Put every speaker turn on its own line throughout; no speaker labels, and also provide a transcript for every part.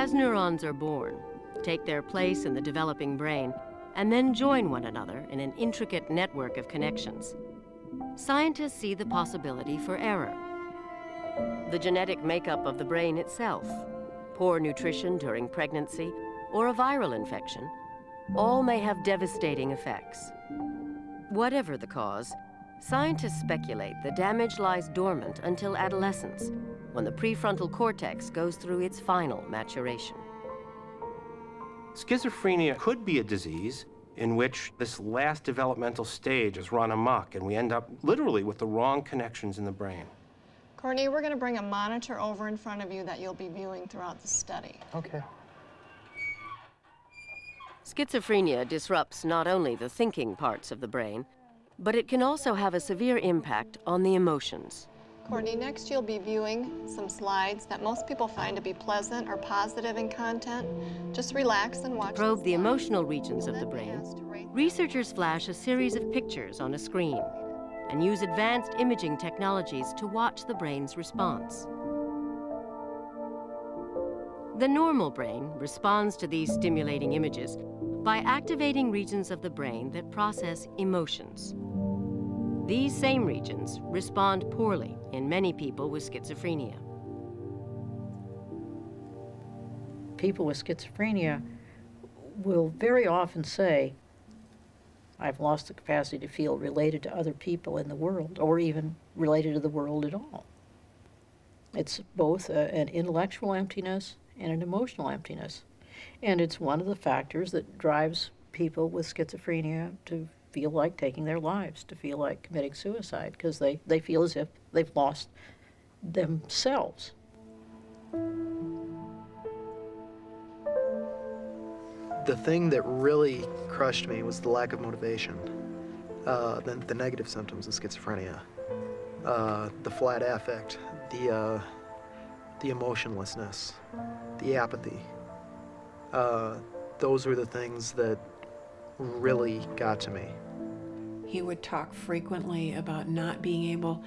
As neurons are born, take their place in the developing brain, and then join one another in an intricate network of connections, scientists see the possibility for error. The genetic makeup of the brain itself, poor nutrition during pregnancy, or a viral infection, all may have devastating effects. Whatever the cause, scientists speculate the damage lies dormant until adolescence, when the prefrontal cortex goes through its final maturation.
Schizophrenia could be a disease in which this last developmental stage is run amok, and we end up literally with the wrong connections in the brain.
Courtney, we're going to bring a monitor over in front of you that you'll be viewing throughout the study.
Okay.
Schizophrenia disrupts not only the thinking parts of the brain, but it can also have a severe impact on the emotions.
Courtney, next you'll be viewing some slides that most people find to be pleasant or positive in content. Just relax and watch.
To probe the emotional regions of the brain, researchers flash a series of pictures on a screen and use advanced imaging technologies to watch the brain's response. The normal brain responds to these stimulating images by activating regions of the brain that process emotions. These same regions respond poorly in many people with schizophrenia.
People with schizophrenia will very often say, I've lost the capacity to feel related to other people in the world, or even related to the world at all. It's both an intellectual emptiness and an emotional emptiness. And it's one of the factors that drives people with schizophrenia to feel like taking their lives, to feel like committing suicide, because they feel as if they've lost themselves.
The thing that really crushed me was the lack of motivation, the negative symptoms of schizophrenia, the flat affect, the emotionlessness, the apathy. Those were the things that really got to me.
He would talk frequently about not being able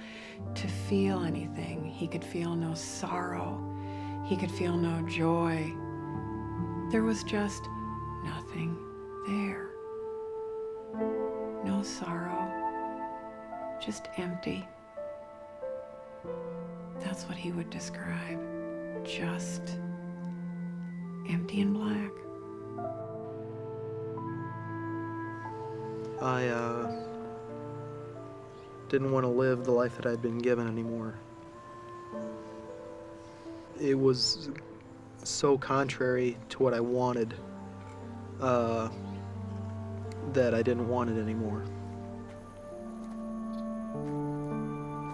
to feel anything. He could feel no sorrow. He could feel no joy. There was just nothing there. No sorrow, just empty. That's what he would describe, just empty and black.
I didn't want to live the life that I'd been given anymore. It was so contrary to what I wanted that I didn't want it anymore.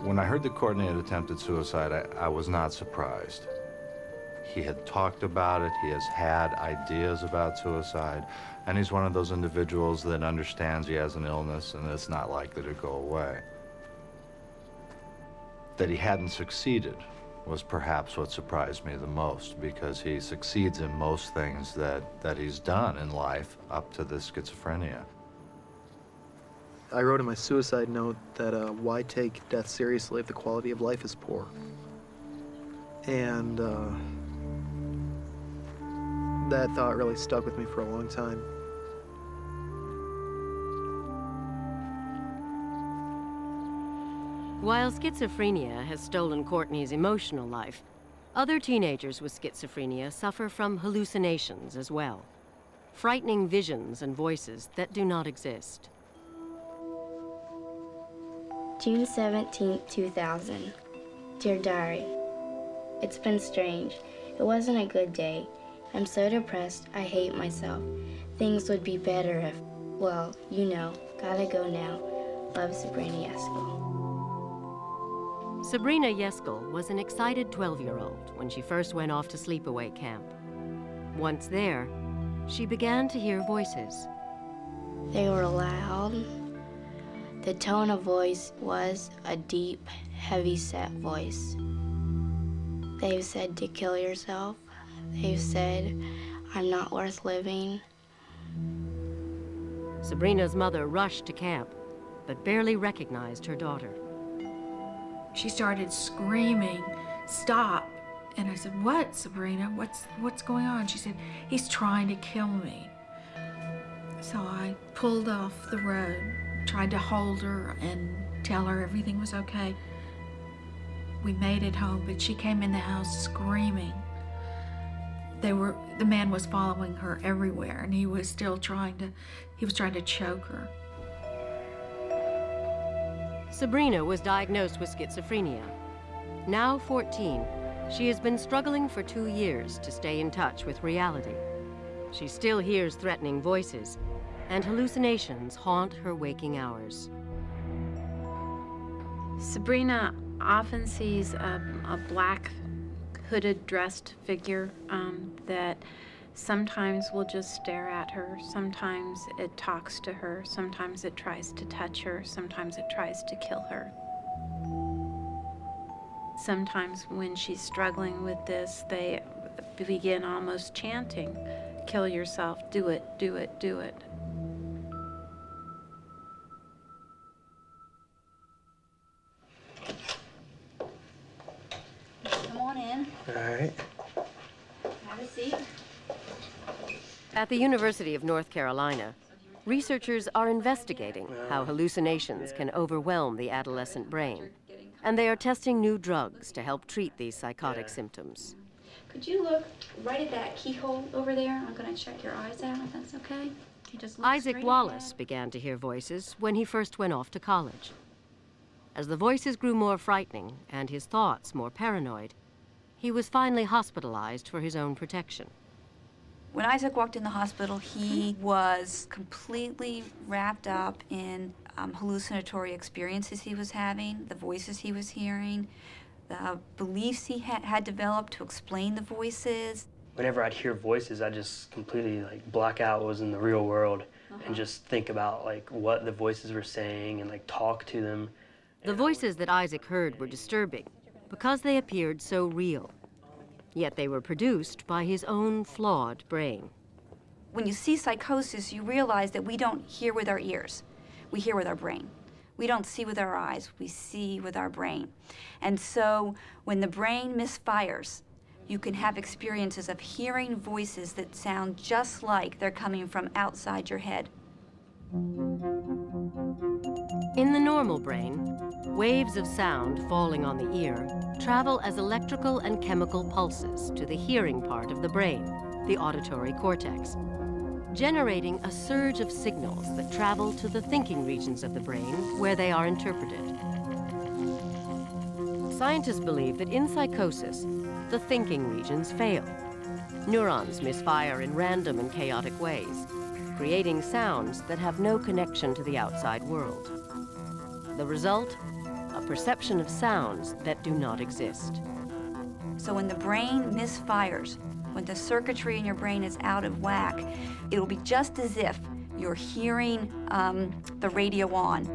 When I heard that Courtney had attempted suicide, I was not surprised. He had talked about it, he has had ideas about suicide, and he's one of those individuals that understands he has an illness and it's not likely to go away. That he hadn't succeeded was perhaps what surprised me the most, because he succeeds in most things that he's done in life up to this schizophrenia.
I wrote in my suicide note that why take death seriously if the quality of life is poor? And that thought really stuck with me for a long time.
While schizophrenia has stolen Courtney's emotional life, other teenagers with schizophrenia suffer from hallucinations as well, frightening visions and voices that do not exist.
June 17, 2000. Dear Diary, it's been strange. It wasn't a good day. I'm so depressed, I hate myself. Things would be better if, well, you know, gotta go now. Love, Sabrina Yeskel.
Sabrina Yeskel was an excited 12-year-old when she first went off to sleepaway camp. Once there, she began to hear voices.
They were loud. The tone of voice was a deep, heavy-set voice. They've said to kill yourself. They've said, I'm not worth living.
Sabrina's mother rushed to camp, but barely recognized her daughter.
She started screaming, stop, And I said, "What, Sabrina? What's going on?" She said, "He's trying to kill me." So I pulled off the road, tried to hold her and tell her everything was okay. We made it home, but she came in the house screaming. The man was following her everywhere, and he was trying to choke her.
Sabrina was diagnosed with schizophrenia. Now 14, she has been struggling for 2 years to stay in touch with reality. She still hears threatening voices, and hallucinations haunt her waking hours.
Sabrina often sees a black hooded dressed figure that sometimes will just stare at her, sometimes it talks to her, sometimes it tries to touch her, sometimes it tries to kill her. Sometimes when she's struggling with this, they begin almost chanting, "Kill yourself, do it, do it, do it."
Come on in.
All right.
Have a seat.
At the University of North Carolina, researchers are investigating how hallucinations can overwhelm the adolescent brain, and they are testing new drugs to help treat these psychotic symptoms.
Could you look right at that keyhole over there? I'm going to check your eyes out, if that's okay. You just look
Isaac
straight
Wallace
ahead.
began to hear voices when he first went off to college. As the voices grew more frightening and his thoughts more paranoid, he was finally hospitalized for his own protection.
When Isaac walked in the hospital, he was completely wrapped up in hallucinatory experiences he was having, the voices he was hearing, the beliefs he had developed to explain the voices.
Whenever I'd hear voices, I just completely black out what was in the real world and just think about what the voices were saying and talk to them.
The voices that Isaac heard were disturbing because they appeared so real. Yet they were produced by his own flawed brain.
When you see psychosis, you realize that we don't hear with our ears. We hear with our brain. We don't see with our eyes. We see with our brain. And so when the brain misfires, you can have experiences of hearing voices that sound just like they're coming from outside your head.
In the normal brain, waves of sound falling on the ear travel as electrical and chemical pulses to the hearing part of the brain, the auditory cortex, generating a surge of signals that travel to the thinking regions of the brain where they are interpreted. Scientists believe that in psychosis, the thinking regions fail. Neurons misfire in random and chaotic ways, creating sounds that have no connection to the outside world. The result? A perception of sounds that do not exist.
So when the brain misfires, when the circuitry in your brain is out of whack, it'll be just as if you're hearing the radio on.